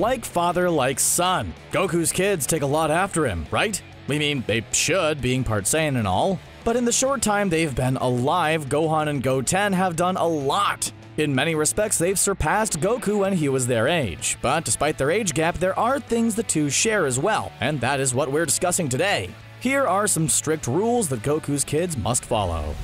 Like father, like son. Goku's kids take a lot after him, right? We mean, they should, being part Saiyan and all. But in the short time they've been alive, Gohan and Goten have done a lot. In many respects, they've surpassed Goku when he was their age. But despite their age gap, there are things the two share as well, and that is what we're discussing today. Here are some strict rules that Goku's kids must follow.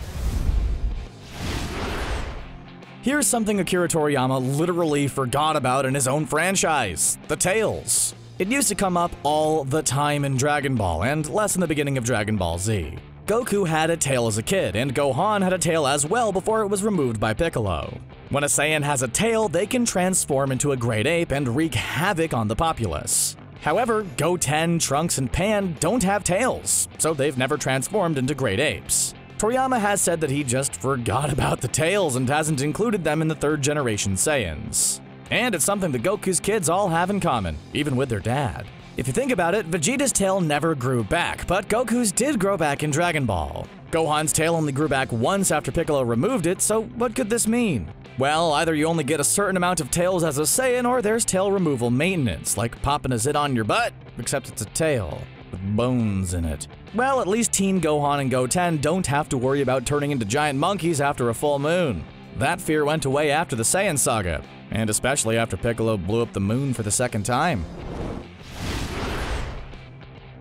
Here's something Akira Toriyama literally forgot about in his own franchise: the tails. It used to come up all the time in Dragon Ball, and less in the beginning of Dragon Ball Z. Goku had a tail as a kid, and Gohan had a tail as well before it was removed by Piccolo. When a Saiyan has a tail, they can transform into a great ape and wreak havoc on the populace. However, Goten, Trunks, and Pan don't have tails, so they've never transformed into great apes. Toriyama has said that he just forgot about the tails and hasn't included them in the third generation Saiyans. And it's something that Goku's kids all have in common, even with their dad. If you think about it, Vegeta's tail never grew back, but Goku's did grow back in Dragon Ball. Gohan's tail only grew back once after Piccolo removed it, so what could this mean? Well, either you only get a certain amount of tails as a Saiyan, or there's tail removal maintenance, like popping a zit on your butt, except it's a tail with bones in it. Well, at least Teen Gohan and Goten don't have to worry about turning into giant monkeys after a full moon. That fear went away after the Saiyan saga, and especially after Piccolo blew up the moon for the second time.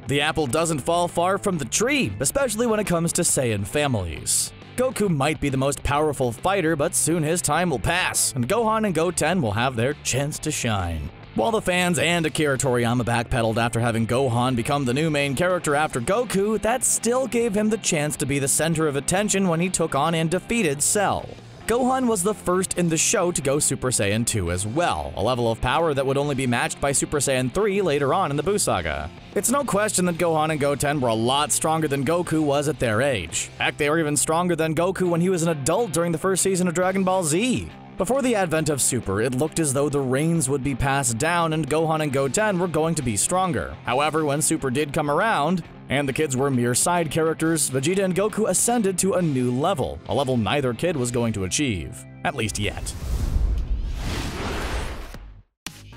The apple doesn't fall far from the tree, especially when it comes to Saiyan families. Goku might be the most powerful fighter, but soon his time will pass, and Gohan and Goten will have their chance to shine. While the fans and Akira Toriyama backpedaled after having Gohan become the new main character after Goku, that still gave him the chance to be the center of attention when he took on and defeated Cell. Gohan was the first in the show to go Super Saiyan 2 as well, a level of power that would only be matched by Super Saiyan 3 later on in the Buu Saga. It's no question that Gohan and Goten were a lot stronger than Goku was at their age. Heck, they were even stronger than Goku when he was an adult during the first season of Dragon Ball Z. Before the advent of Super, it looked as though the reins would be passed down and Gohan and Goten were going to be stronger. However, when Super did come around, and the kids were mere side characters, Vegeta and Goku ascended to a new level, a level neither kid was going to achieve. At least yet.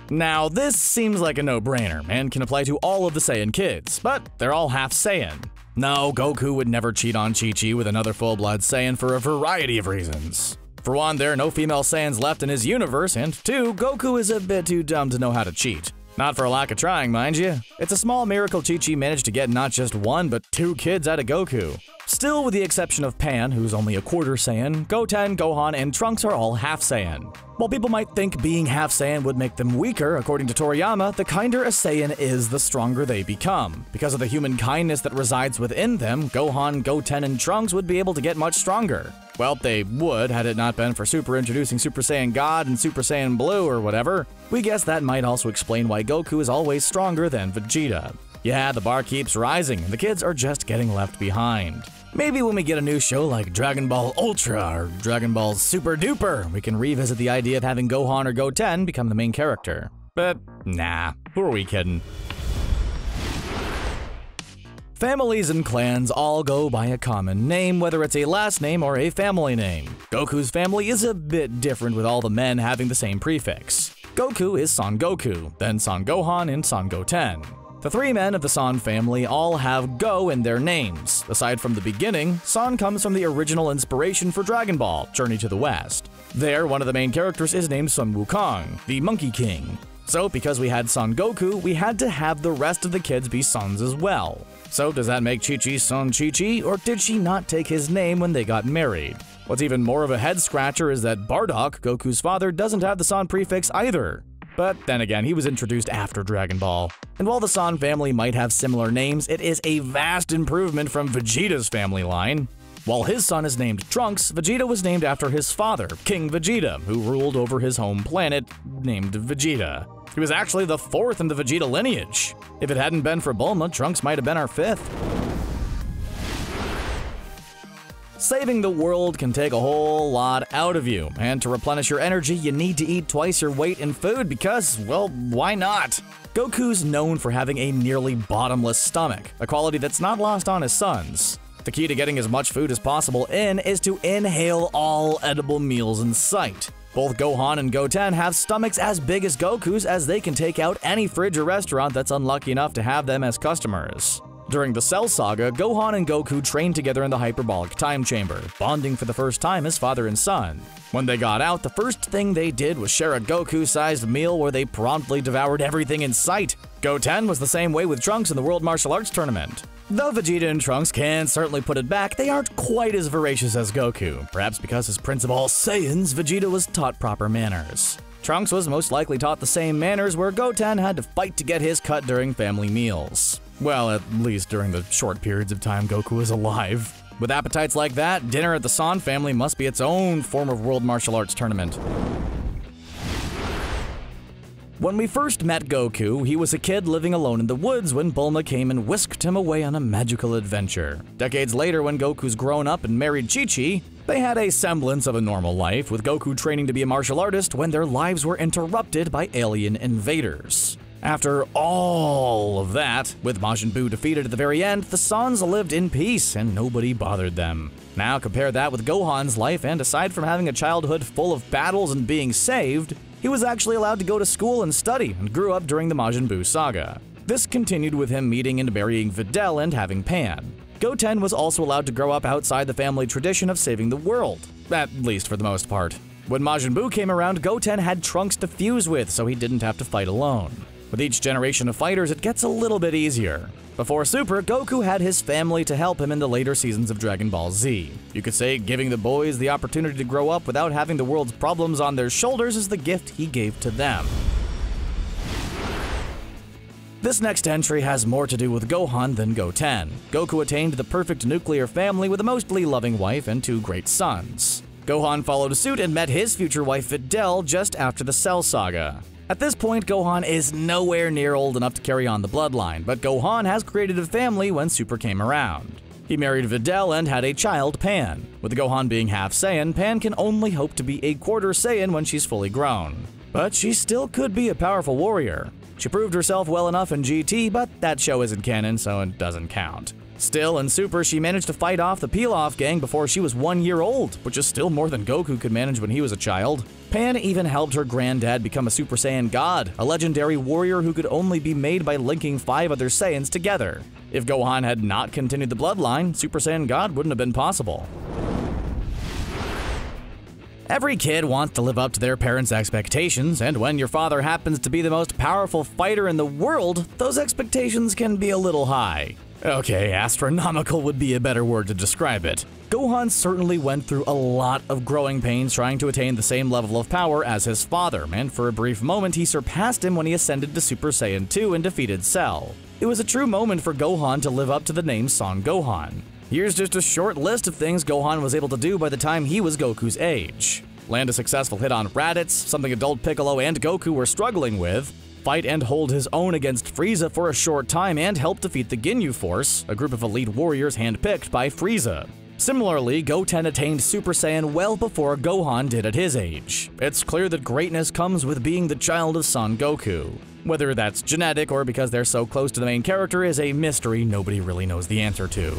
Now, this seems like a no-brainer, and can apply to all of the Saiyan kids, but they're all half Saiyan. No, Goku would never cheat on Chi-Chi with another full-blood Saiyan for a variety of reasons. For one, there are no female Saiyans left in his universe, and two, Goku is a bit too dumb to know how to cheat. Not for a lack of trying, mind you. It's a small miracle Chi-Chi managed to get not just one, but two kids out of Goku. Still, with the exception of Pan, who's only a quarter Saiyan, Goten, Gohan, and Trunks are all half Saiyan. While people might think being half Saiyan would make them weaker, according to Toriyama, the kinder a Saiyan is, the stronger they become. Because of the human kindness that resides within them, Gohan, Goten, and Trunks would be able to get much stronger. Well, they would, had it not been for Super introducing Super Saiyan God and Super Saiyan Blue or whatever. We guess that might also explain why Goku is always stronger than Vegeta. Yeah, the bar keeps rising, and the kids are just getting left behind. Maybe when we get a new show like Dragon Ball Ultra or Dragon Ball Super Duper, we can revisit the idea of having Gohan or Goten become the main character. But nah, who are we kidding? Families and clans all go by a common name, whether it's a last name or a family name. Goku's family is a bit different, with all the men having the same prefix. Goku is Son Goku, then Son Gohan, and Son Goten. The three men of the Son family all have Go in their names. Aside from the beginning, Son comes from the original inspiration for Dragon Ball, Journey to the West. There, one of the main characters is named Sun Wukong, the Monkey King. So, because we had Son Goku, we had to have the rest of the kids be sons as well. So, does that make Chi-Chi's son Chi-Chi, or did she not take his name when they got married? What's even more of a head-scratcher is that Bardock, Goku's father, doesn't have the Son prefix either. But then again, he was introduced after Dragon Ball. And while the Son family might have similar names, it is a vast improvement from Vegeta's family line. While his son is named Trunks, Vegeta was named after his father, King Vegeta, who ruled over his home planet, named Vegeta. He was actually the fourth in the Vegeta lineage. If it hadn't been for Bulma, Trunks might have been our fifth. Saving the world can take a whole lot out of you, and to replenish your energy, you need to eat twice your weight in food because, well, why not? Goku's known for having a nearly bottomless stomach, a quality that's not lost on his sons. The key to getting as much food as possible in is to inhale all edible meals in sight. Both Gohan and Goten have stomachs as big as Goku's, as they can take out any fridge or restaurant that's unlucky enough to have them as customers. During the Cell Saga, Gohan and Goku trained together in the hyperbolic time chamber, bonding for the first time as father and son. When they got out, the first thing they did was share a Goku-sized meal where they promptly devoured everything in sight. Goten was the same way with Trunks in the World Martial Arts Tournament. Though Vegeta and Trunks can certainly put it back, they aren't quite as voracious as Goku, perhaps because as Prince of all Saiyans, Vegeta was taught proper manners. Trunks was most likely taught the same manners, where Goten had to fight to get his cut during family meals. Well, at least during the short periods of time Goku was alive. With appetites like that, dinner at the San family must be its own form of World Martial Arts Tournament. When we first met Goku, he was a kid living alone in the woods when Bulma came and whisked him away on a magical adventure. Decades later, when Goku's grown up and married Chi-Chi, they had a semblance of a normal life, with Goku training to be a martial artist when their lives were interrupted by alien invaders. After all of that, with Majin Buu defeated at the very end, the Sans lived in peace and nobody bothered them. Now compare that with Gohan's life, and aside from having a childhood full of battles and being saved, he was actually allowed to go to school and study, and grew up during the Majin Buu saga. This continued with him meeting and marrying Videl and having Pan. Goten was also allowed to grow up outside the family tradition of saving the world, at least for the most part. When Majin Buu came around, Goten had Trunks to fuse with, so he didn't have to fight alone. With each generation of fighters, it gets a little bit easier. Before Super, Goku had his family to help him in the later seasons of Dragon Ball Z. You could say giving the boys the opportunity to grow up without having the world's problems on their shoulders is the gift he gave to them. This next entry has more to do with Gohan than Goten. Goku attained the perfect nuclear family with a mostly loving wife and 2 great sons. Gohan followed suit and met his future wife Videl just after the Cell Saga. At this point, Gohan is nowhere near old enough to carry on the bloodline, but Gohan has created a family when Super came around. He married Videl and had a child, Pan. With Gohan being half Saiyan, Pan can only hope to be a quarter Saiyan when she's fully grown. But she still could be a powerful warrior. She proved herself well enough in GT, but that show isn't canon, so it doesn't count. Still, in Super, she managed to fight off the Pilaf gang before she was 1 year old, which is still more than Goku could manage when he was a child. Pan even helped her granddad become a Super Saiyan God, a legendary warrior who could only be made by linking 5 other Saiyans together. If Gohan had not continued the bloodline, Super Saiyan God wouldn't have been possible. Every kid wants to live up to their parents' expectations, and when your father happens to be the most powerful fighter in the world, those expectations can be a little high. Okay, astronomical would be a better word to describe it. Gohan certainly went through a lot of growing pains trying to attain the same level of power as his father, and for a brief moment he surpassed him when he ascended to Super Saiyan 2 and defeated Cell. It was a true moment for Gohan to live up to the name Son Gohan. Here's just a short list of things Gohan was able to do by the time he was Goku's age. Land a successful hit on Raditz, something adult Piccolo and Goku were struggling with. Fight and hold his own against Frieza for a short time and help defeat the Ginyu Force, a group of elite warriors handpicked by Frieza. Similarly, Goten attained Super Saiyan well before Gohan did at his age. It's clear that greatness comes with being the child of Son Goku. Whether that's genetic or because they're so close to the main character is a mystery nobody really knows the answer to.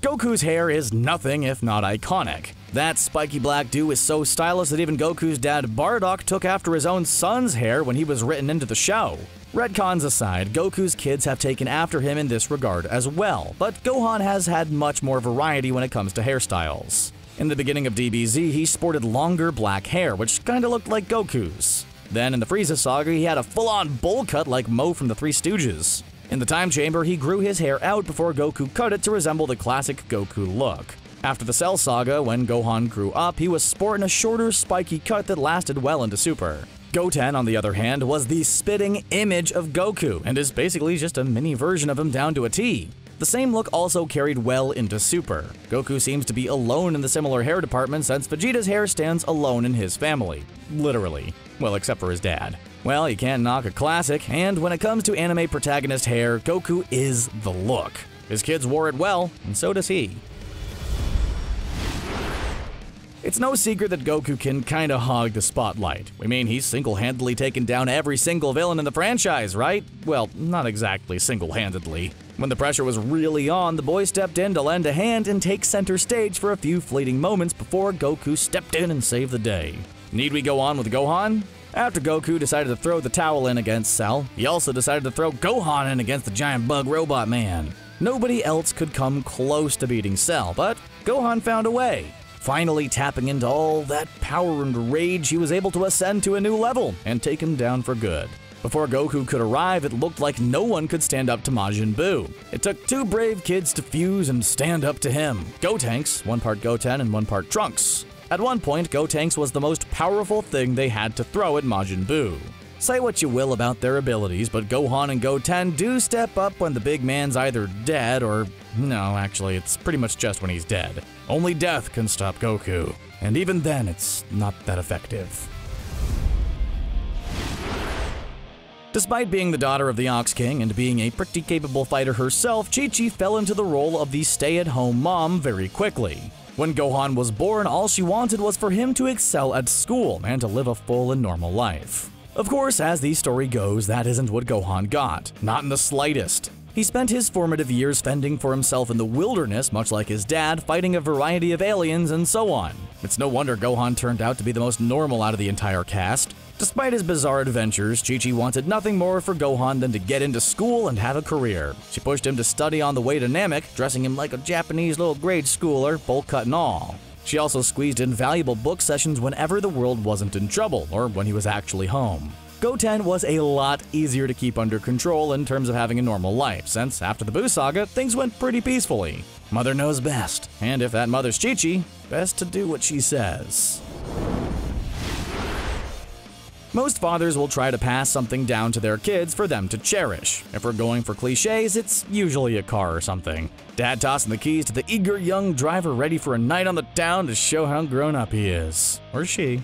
Goku's hair is nothing if not iconic. That spiky black do is so stylish that even Goku's dad Bardock took after his own son's hair when he was written into the show. Retcons aside, Goku's kids have taken after him in this regard as well, but Gohan has had much more variety when it comes to hairstyles. In the beginning of DBZ, he sported longer black hair, which kinda looked like Goku's. Then in the Frieza saga, he had a full-on bowl cut like Mo from the Three Stooges. In the Time Chamber, he grew his hair out before Goku cut it to resemble the classic Goku look. After the Cell Saga, when Gohan grew up, he was sporting a shorter, spiky cut that lasted well into Super. Goten, on the other hand, was the spitting image of Goku, and is basically just a mini version of him down to a T. The same look also carried well into Super. Goku seems to be alone in the similar hair department since Vegeta's hair stands alone in his family. Literally. Well, except for his dad. Well, you can't knock a classic, and when it comes to anime protagonist hair, Goku is the look. His kids wore it well, and so does he. It's no secret that Goku can kinda hog the spotlight. I mean, he's single-handedly taken down every single villain in the franchise, right? Well, not exactly single-handedly. When the pressure was really on, the boy stepped in to lend a hand and take center stage for a few fleeting moments before Goku stepped in and saved the day. Need we go on with Gohan? After Goku decided to throw the towel in against Cell, he also decided to throw Gohan in against the giant bug robot man. Nobody else could come close to beating Cell, but Gohan found a way. Finally tapping into all that power and rage, he was able to ascend to a new level and take him down for good. Before Goku could arrive, it looked like no one could stand up to Majin Buu. It took two brave kids to fuse and stand up to him. Gotenks, one part Goten and one part Trunks. At one point, Gotenks was the most powerful thing they had to throw at Majin Buu. Say what you will about their abilities, but Gohan and Goten do step up when the big man's either dead or… no, actually, it's pretty much just when he's dead. Only death can stop Goku, and even then it's not that effective. Despite being the daughter of the Ox King and being a pretty capable fighter herself, Chi-Chi fell into the role of the stay-at-home mom very quickly. When Gohan was born, all she wanted was for him to excel at school and to live a full and normal life. Of course, as the story goes, that isn't what Gohan got, not in the slightest. He spent his formative years fending for himself in the wilderness, much like his dad, fighting a variety of aliens and so on. It's no wonder Gohan turned out to be the most normal out of the entire cast. Despite his bizarre adventures, Chi-Chi wanted nothing more for Gohan than to get into school and have a career. She pushed him to study on the way to Namek, dressing him like a Japanese little grade schooler, bowl cut and all. She also squeezed in valuable book sessions whenever the world wasn't in trouble, or when he was actually home. Goten was a lot easier to keep under control in terms of having a normal life, since after the Buu saga, things went pretty peacefully. Mother knows best, and if that mother's Chi-Chi, best to do what she says. Most fathers will try to pass something down to their kids for them to cherish. If we're going for cliches, it's usually a car or something. Dad tossing the keys to the eager young driver ready for a night on the town to show how grown up he is. Or she.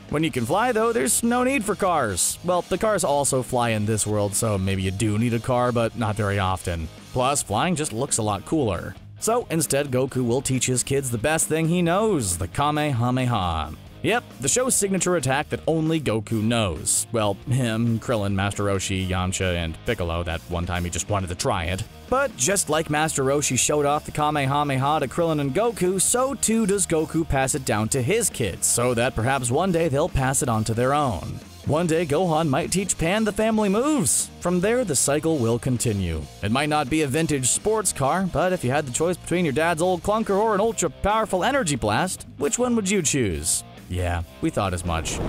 When you can fly though, there's no need for cars. Well, the cars also fly in this world, so maybe you do need a car, but not very often. Plus, flying just looks a lot cooler. So instead, Goku will teach his kids the best thing he knows, the Kamehameha. Yep, the show's signature attack that only Goku knows. Well, him, Krillin, Master Roshi, Yamcha, and Piccolo, that one time he just wanted to try it. But just like Master Roshi showed off the Kamehameha to Krillin and Goku, so too does Goku pass it down to his kids, so that perhaps one day they'll pass it on to their own. One day, Gohan might teach Pan the family moves. From there, the cycle will continue. It might not be a vintage sports car, but if you had the choice between your dad's old clunker or an ultra-powerful energy blast, which one would you choose? Yeah, we thought as much.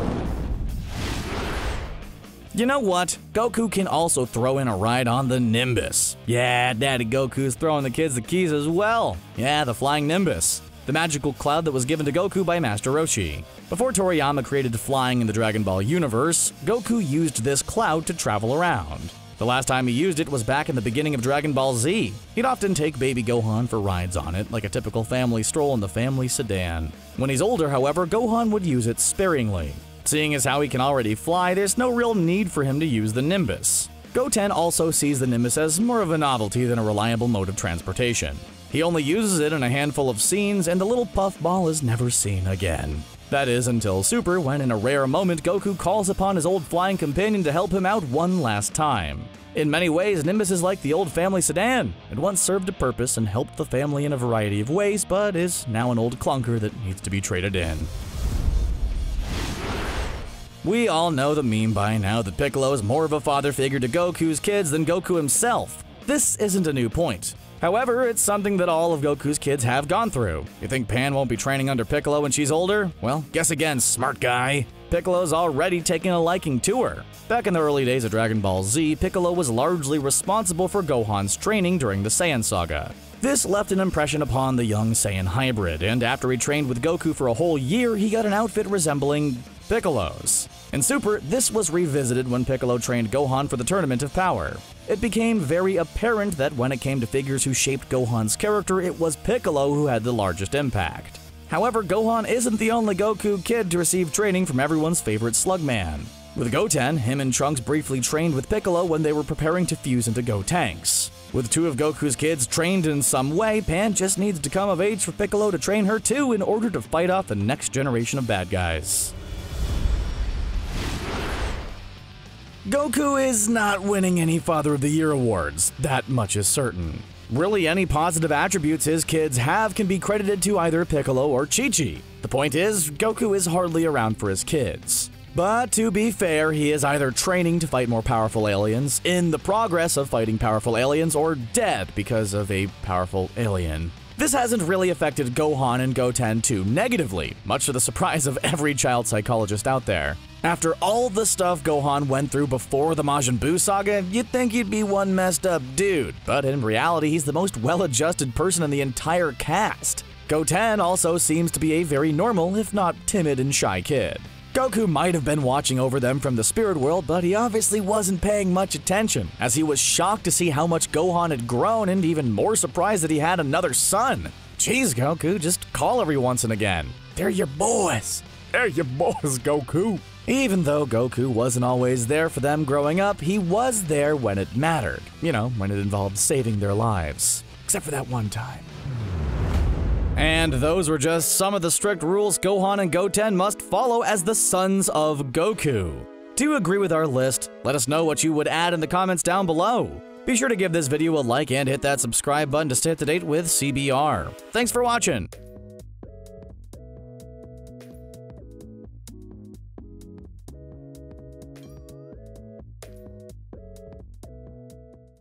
You know what? Goku can also throw in a ride on the Nimbus. Yeah, Daddy Goku's throwing the kids the keys as well. Yeah, the flying Nimbus. The magical cloud that was given to Goku by Master Roshi. Before Toriyama created flying in the Dragon Ball universe, Goku used this cloud to travel around. The last time he used it was back in the beginning of Dragon Ball Z. He'd often take baby Gohan for rides on it, like a typical family stroll in the family sedan. When he's older, however, Gohan would use it sparingly. Seeing as how he can already fly, there's no real need for him to use the Nimbus. Goten also sees the Nimbus as more of a novelty than a reliable mode of transportation. He only uses it in a handful of scenes, and the little puffball is never seen again. That is until Super, when in a rare moment Goku calls upon his old flying companion to help him out one last time. In many ways, Nimbus is like the old family sedan. It once served a purpose and helped the family in a variety of ways, but is now an old clunker that needs to be traded in. We all know the meme by now that Piccolo is more of a father figure to Goku's kids than Goku himself. This isn't a new point. However, it's something that all of Goku's kids have gone through. You think Pan won't be training under Piccolo when she's older? Well, guess again, smart guy. Piccolo's already taken a liking to her. Back in the early days of Dragon Ball Z, Piccolo was largely responsible for Gohan's training during the Saiyan saga. This left an impression upon the young Saiyan hybrid, and after he trained with Goku for a whole year, he got an outfit resembling Piccolo's. In Super, this was revisited when Piccolo trained Gohan for the Tournament of Power. It became very apparent that when it came to figures who shaped Gohan's character, it was Piccolo who had the largest impact. However, Gohan isn't the only Goku kid to receive training from everyone's favorite Slugman. With Goten, him and Trunks briefly trained with Piccolo when they were preparing to fuse into Gotenks. With 2 of Goku's kids trained in some way, Pan just needs to come of age for Piccolo to train her too in order to fight off the next generation of bad guys. Goku is not winning any Father of the Year awards, that much is certain. Really, any positive attributes his kids have can be credited to either Piccolo or Chi-Chi. The point is, Goku is hardly around for his kids. But to be fair, he is either training to fight more powerful aliens, in the progress of fighting powerful aliens, or dead because of a powerful alien. This hasn't really affected Gohan and Goten too negatively, much to the surprise of every child psychologist out there. After all the stuff Gohan went through before the Majin Buu saga, you'd think he'd be one messed up dude, but in reality he's the most well-adjusted person in the entire cast. Goten also seems to be a very normal, if not timid and shy kid. Goku might have been watching over them from the spirit world, but he obviously wasn't paying much attention, as he was shocked to see how much Gohan had grown and even more surprised that he had another son. Jeez, Goku, just call every once and again. They're your boys. They're your boys, Goku. Even though Goku wasn't always there for them growing up, he was there when it mattered. You know, when it involved saving their lives. Except for that one time. And those were just some of the strict rules Gohan and Goten must follow as the sons of Goku. Do you agree with our list? Let us know what you would add in the comments down below. Be sure to give this video a like and hit that subscribe button to stay up to date with CBR. Thanks for watching.